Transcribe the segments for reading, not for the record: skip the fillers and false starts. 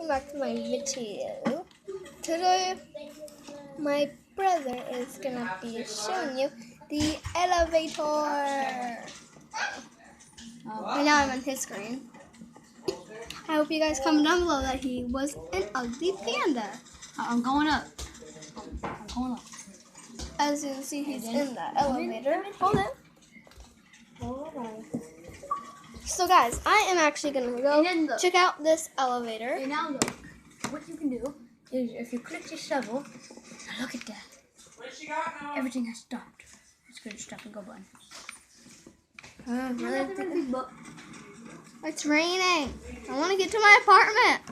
back to my video. Today, my brother is gonna be showing you the elevator. And now I'm on his screen. I hope you guys comment down below that he was an ugly panda. I'm going up. I'm going up. As you can see, he's in the elevator. Hold it. So guys, I am actually gonna go check out this elevator. Okay, now look. What you can do is if you click the shovel, now look at that. Everything has stopped. It's good stop and go button. It's raining. I want to get to my apartment.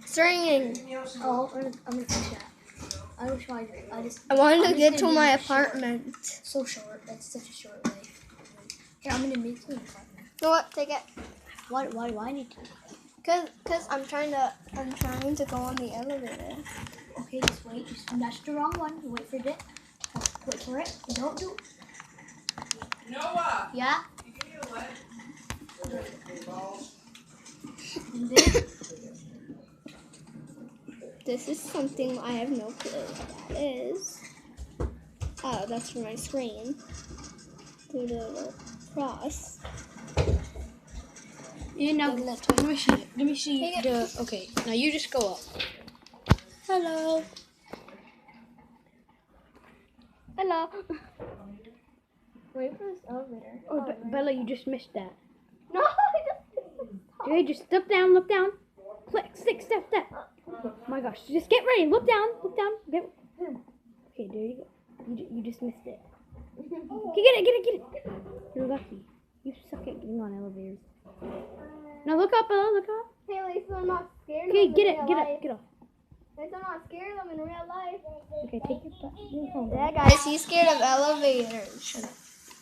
It's raining. Oh, I'm gonna finish that. I wish I wanted to get to my apartment. So short. That's such a short way. Here, I'm gonna make you an apartment. You know what? Take it. Why do I need to? Cause I'm trying to go on the elevator. Okay, just wait. That's the wrong one. You wait for it. Wait for it. Don't do. Noah. Yeah. You give me a leg. And then, This is something I have no clue what that is. Oh, that's for my screen. Do the little cross. you know. Let me see it. Let me see Take the. Okay, now you just go up. Hello. Hello. Wait for this elevator. Oh, Bella, you just missed that. No, I just. Okay, just step down, look down. Click, step. Oh my gosh, just get ready. Look down. Okay, there you go. You just missed it. Okay, get it. You're lucky. You suck at getting on elevators. Now look up, Bella, look up. Hey, at least I'm not scared. Okay, of get them in real up. life. At least I'm not scared of them in real life. Okay, take your phone. Yeah, guys, he's scared of elevators. Shut up.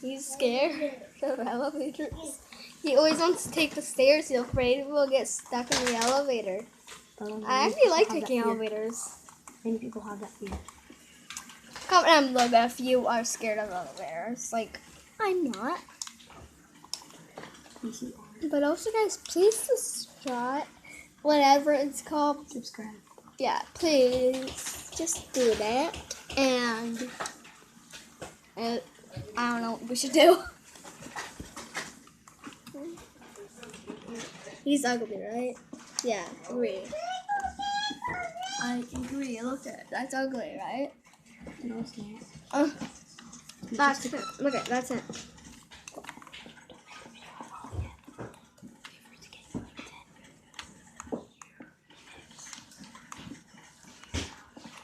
He's scared of elevators. He always wants to take the stairs. He's afraid we'll get stuck in the elevator. I actually like taking elevators. Many people have that fear. Comment down below if you are scared of elevators. Like, I'm not. But also, guys, please subscribe. Whatever it's called. Subscribe. Yeah, please. Just do that. And I don't know what we should do. He's ugly, right? Yeah, agree. I agree. Look at it. That's ugly, right? No, it's not. That's it. Look at that's it.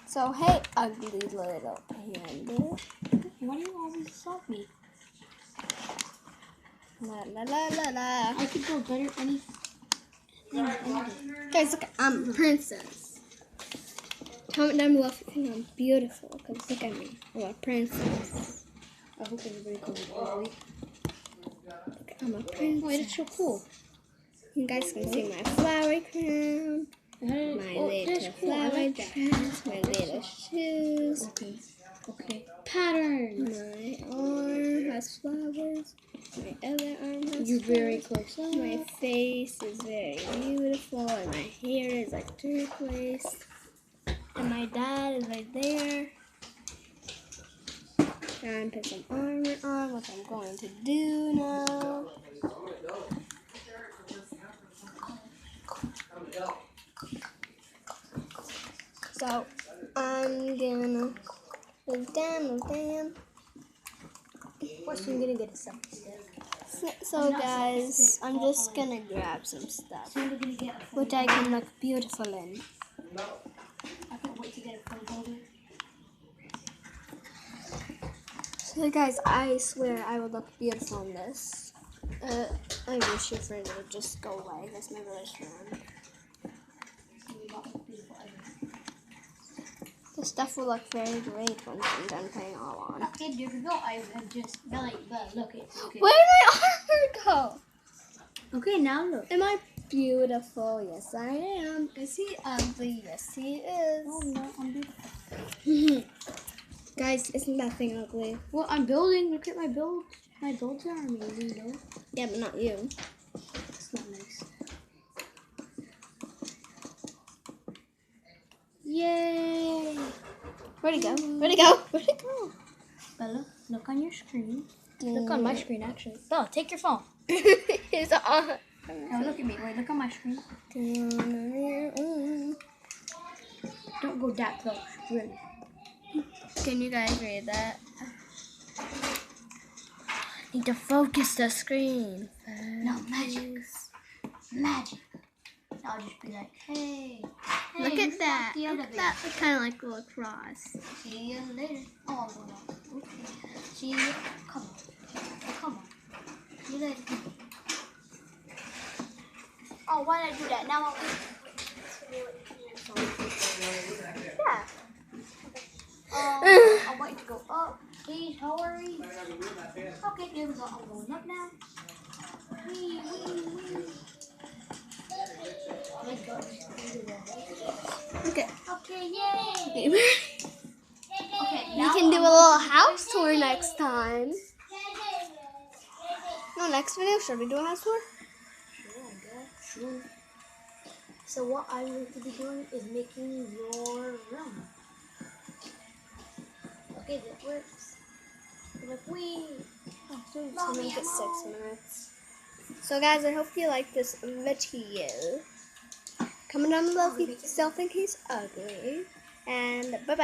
So hey, ugly little panda. Why do you always insult me? La la la la la. I could go better any day. Guys, look, I'm a princess. Comment down below if you think I'm beautiful, because look at me. I'm a princess. I hope everybody calls me ugly. Look, I'm a princess. Wait, it's so cool. You guys can see my flower crown, my little flower dress, my little shoes, Okay. Pattern. my arm has flowers, my other arm has You're very flowers. close. My face is very beautiful, and my hair is like turquoise. And my dad is right there. And I'm put some armor on, what I'm going to do now. So I'm gonna move down. First, I'm gonna get a selfie stick. So guys, I'm just gonna grab some stuff, I'm gonna get a phone. which I can look beautiful in. I can't wait to get a phone holder. So guys, I swear I would look beautiful in this. I wish your friend would just go away. That's my brother's friend. The stuff will look very great once I'm done putting it all on. Okay, there we go. I have just look it. Okay. Where did my armor go? Okay, now look. Am I beautiful? Yes, I am. Is he ugly? Yes, he is. Oh no, I'm beautiful. Guys, isn't that thing ugly? Well, I'm building. Look at my build. My builds are amazing, though. Yeah, but not you. It's not nice. Yay! Where'd it go? Where'd it go? Where'd it go? Bella, look on your screen. Look on my screen, actually. Bella, take your phone. It's on. No, look at me. Wait, look on my screen. Don't go that close. Really. Can you guys read that? Need to focus the screen. No, magic. Magic. I'll just be like, hey. Look at that. The Look other at that. It's kind of like a little cross. See you later. Oh, I'm going on. Okay. See you. Come on. Come on. See you later. Oh, why did I do that? Now I'll. Yeah. I want you to go up. Please hurry. Okay, there we go. I'm going up now. Wee, wee, wee. Okay. Okay, yay. You Okay, can do a little house tour next time. No, next video, should we do a house tour? Sure, I guess. Sure. So what I'm going to be doing is making your room. Okay, that works. Like, wee. Oh, so it's gonna make it 6 minutes. So guys, I hope you like this video. Comment down below if you still think he's ugly. And bye-bye.